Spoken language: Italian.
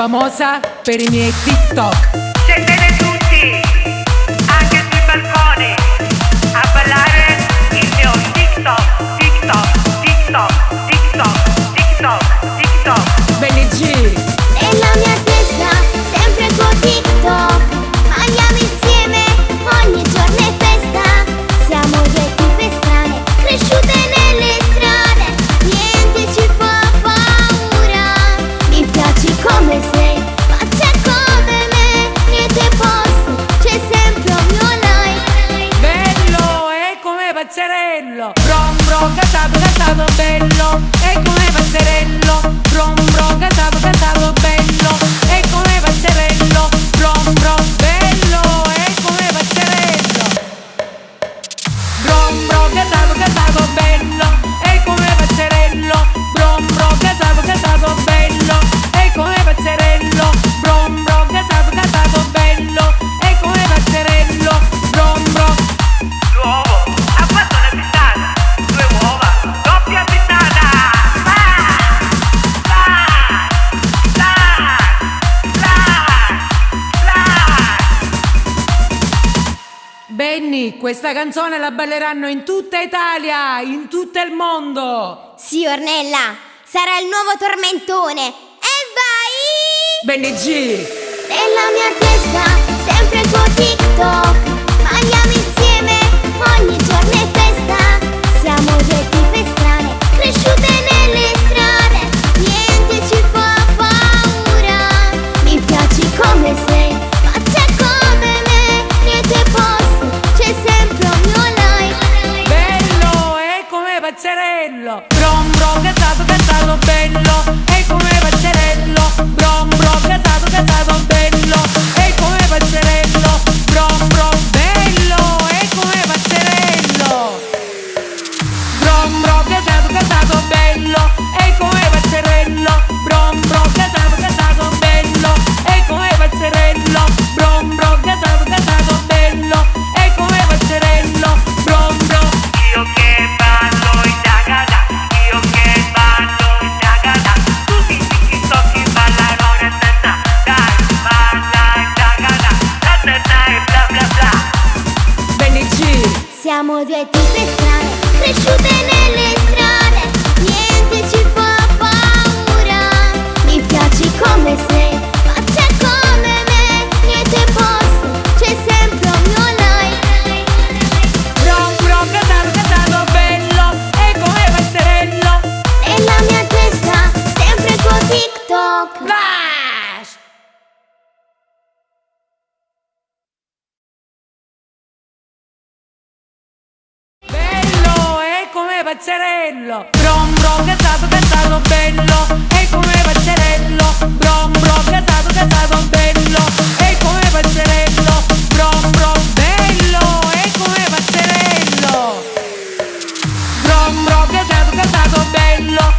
famosa per i miei TikTok. Scendete tutti, anche sui balconi, a ballare il mio TikTok, TikTok, TikTok, TikTok, TikTok, TikTok. Benny G. Nella mia testa sempre il tuo TikTok. Andiamo insieme, ogni giorno è festa. Siamo due tipe strane, cresciute nelle strade. Niente ci fa paura. Mi piaci come sei, pazza come me. Niente posto, c'è sempre un mio like. Bello, è come pazzerello. Brom brom, casato, casato, bello. È come pazzerello. Brom brom, casato, casato, bello. È come pazzerello. Brom brom, bello. È come pazzerello. Brom brom, casato, casato, bello. È come pazzerello. Brom brom, casato, casato, bello. È come pazzerello. Brom brom, casato, casato, bello. È come pazzerello. Brom brom. L'uovo ha fatto una frittata, 2 uova, doppia frittata. Benny, questa canzone la balleranno in tutta Italia, in tutto il mondo. Sì, Ornella, sarà il nuovo tormentone. E vai! Benny G. Nella mia testa sempre il tuo TikTok. Andiamo insieme, ogni giorno è festa. Siamo due tipe strane, cresciute nelle strade. Niente ci fa paura. Mi piaci come sei, pazza come me. Niente posto, c'è sempre un mio like. Bello, è come pazzerello. Brom brom, casato, casato, bello. È come pazzerello. Brom brom, casato, casato, bello. È come pazzerello. Brom brom, bello. È come pazzerello. Brom brom, casato, casato, bello. È come pazzerello. Brom brom, casato, casato, bello. È come pazzerello. Brom brom, casato, casato, bello. È come pazzerello. Brom brom. Io che ballo in Jagada, io che ballo in Jagada. Tutti i TikTok che ballano na-na-na. Dai, balla in Jagada, na-na-na e bla bla bla. Benny G. Siamo due tipe strane, cresciute nelle strade. Niente ci fa paura. Mi piaci come sei, pazza come me. Niente posto, c'è sempre un mio like. Brom brom, casato, casato, bello. È come pazzerello. Nella mia testa sempre il tuo TikTok. Flash. Bello, è come pazzerello. Brom brom, casato, casato, bello. È come pazzerello. Brom brom, casato, casato, bello. È come pazzerello. Brom brom, bello. È come pazzerello. Brom brom, casato, casato, bello.